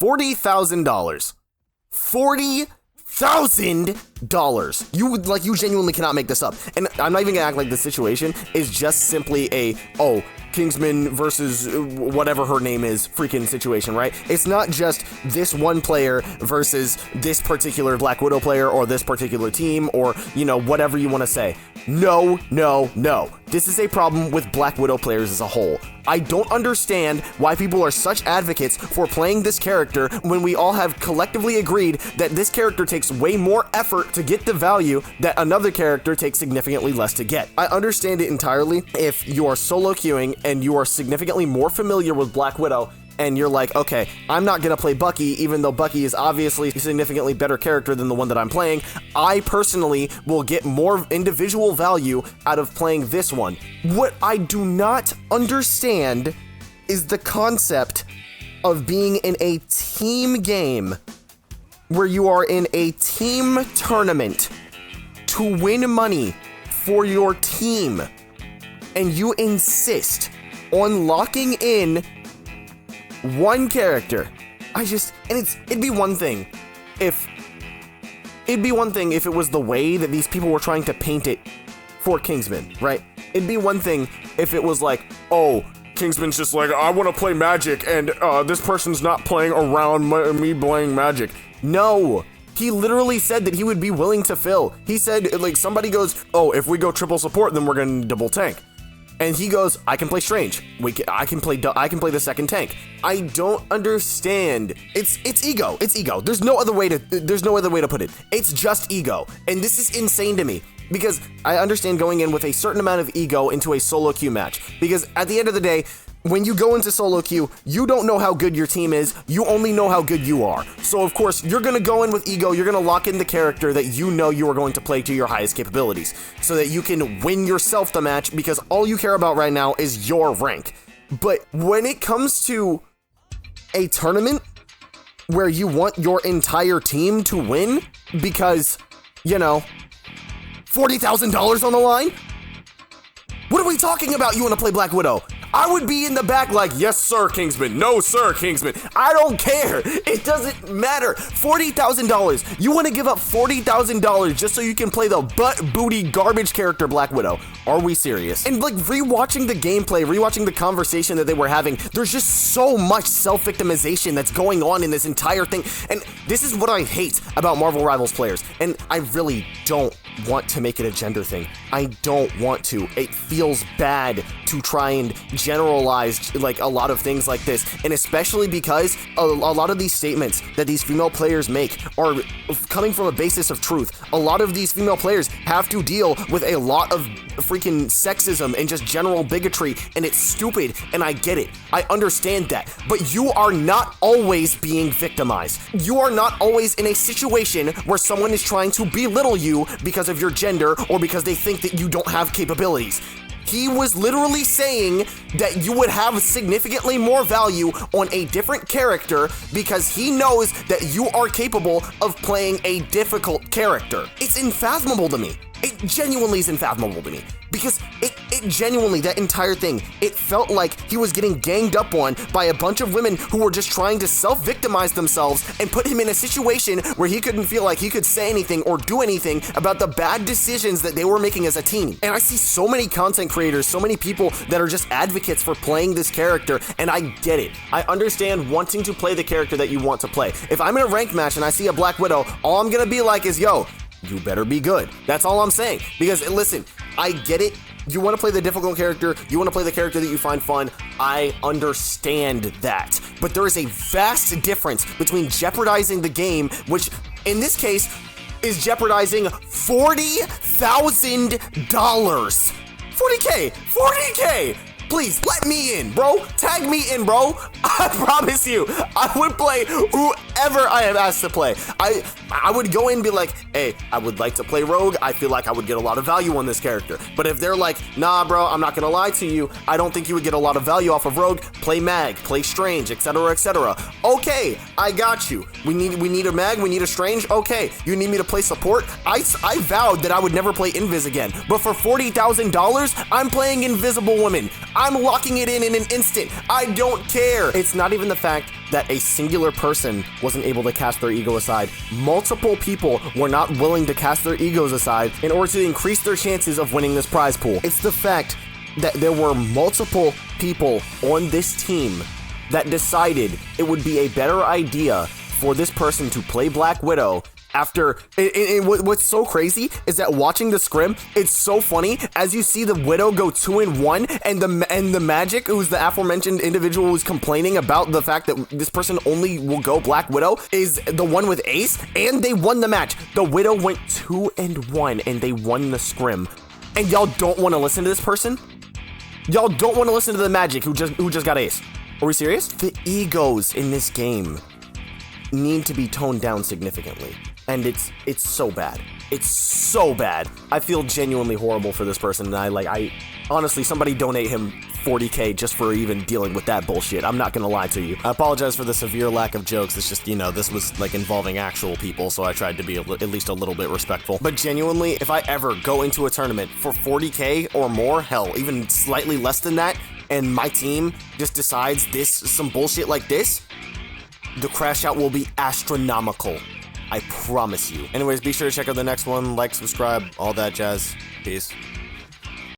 $40,000. $40,000. You genuinely cannot make this up. And I'm not even gonna act like the situation is just simply Kingsman versus whatever her name is freaking situation, right? It's not just this one player versus this particular Black Widow player or this particular team or, whatever you want to say. No. This is a problem with Black Widow players as a whole. I don't understand why people are such advocates for playing this character when we all have collectively agreed that this character takes way more effort to get the value that another character takes significantly less to get. I understand it entirely if you are solo queuing and you are significantly more familiar with Black Widow and you're like, okay, I'm not going to play Bucky, even though Bucky is obviously a significantly better character than the one that I'm playing. I personally will get more individual value out of playing this one. What I do not understand is the concept of being in a team game where you are in a team tournament to win money for your team, and you insist on locking in one character. It'd be one thing if it was the way that these people were trying to paint it for Kingsman, right? It'd be one thing if it was like, oh, Kingsman's just like, I want to play Magic, and this person's not playing around me playing Magic. No, he literally said that he would be willing to fill. He said, like, somebody goes, oh, if we go triple support, then we're going to double tank. And he goes, I can play Strange. I can play the second tank. I don't understand. It's ego. It's ego. There's no other way to put it. It's just ego. And this is insane to me because I understand going in with a certain amount of ego into a solo queue match. Because at the end of the day, when you go into solo queue, you don't know how good your team is. You only know how good you are. So of course, you're going to go in with ego. You're going to lock in the character that you know you are going to play to your highest capabilities so that you can win yourself the match because all you care about right now is your rank. But when it comes to a tournament where you want your entire team to win because, $40,000 on the line? What are we talking about? You want to play Black Widow? I would be in the back like, yes, sir, Kingsman. No, sir, Kingsman. I don't care. It doesn't matter. $40,000. You want to give up $40,000 just so you can play the butt booty garbage character Black Widow? Are we serious? And like rewatching the gameplay, rewatching the conversation that they were having, there's just so much self-victimization that's going on in this entire thing. And this is what I hate about Marvel Rivals players. And I really don't want to make it a gender thing. I don't want to. It feels bad to try and generalize like a lot of things like this, and especially because a lot of these statements that these female players make are coming from a basis of truth. A lot of these female players have to deal with a lot of freaking sexism and just general bigotry, and it's stupid, and I get it. I understand that, but you are not always being victimized. You are not always in a situation where someone is trying to belittle you because of your gender or because they think that you don't have capabilities. He was literally saying that you would have significantly more value on a different character because he knows that you are capable of playing a difficult character. It's unfathomable to me. It genuinely is unfathomable to me because it genuinely, that entire thing, it felt like he was getting ganged up on by a bunch of women who were just trying to self-victimize themselves and put him in a situation where he couldn't feel like he could say anything or do anything about the bad decisions that they were making as a team. And I see so many content creators, so many people that are just advocates for playing this character, and I get it. I understand wanting to play the character that you want to play. If I'm in a ranked match and I see a Black Widow, all I'm gonna be like is, yo, you better be good. That's all I'm saying. Because listen, I get it. You want to play the difficult character. You want to play the character that you find fun. I understand that. But there is a vast difference between jeopardizing the game, which in this case is jeopardizing $40,000. 40K. Please, let me in, bro. Tag me in, bro. I promise you, I would play whoever I am asked to play. I would go in and be like, hey, I would like to play Rogue. I feel like I would get a lot of value on this character. But if they're like, nah, bro, I'm not gonna lie to you, I don't think you would get a lot of value off of Rogue. Play Mag, play Strange, etc., etc. Okay, I got you. We need a Mag, we need a Strange. Okay, you need me to play support? I vowed that I would never play Invis again. But for $40,000, I'm playing Invisible Woman. I'm locking it in an instant. I don't care. matter. It's not even the fact that a singular person wasn't able to cast their ego aside. Multiple people were not willing to cast their egos aside in order to increase their chances of winning this prize pool. It's the fact that there were multiple people on this team that decided it would be a better idea for this person to play Black Widow after. What's so crazy is that watching the scrim, it's so funny as you see the Widow go 2-1, and the Magic, who's the aforementioned individual who's complaining about the fact that this person only will go Black Widow, is the one with Ace, and they won the match. The Widow went 2-1, and they won the scrim. And y'all don't want to listen to this person? Y'all don't want to listen to the Magic who just got Ace? Are we serious? The egos in this game need to be toned down significantly. And it's so bad. It's so bad. I feel genuinely horrible for this person, and I honestly, somebody donate him 40K just for even dealing with that bullshit. I'm not gonna lie to you. I apologize for the severe lack of jokes. It's just, this was like involving actual people, so I tried to be at least a little bit respectful. But genuinely, if I ever go into a tournament for 40K or more, hell, even slightly less than that, and my team just decides some bullshit like this, the crash out will be astronomical. I promise you. Anyways, be sure to check out the next one, like, subscribe, all that jazz. Peace.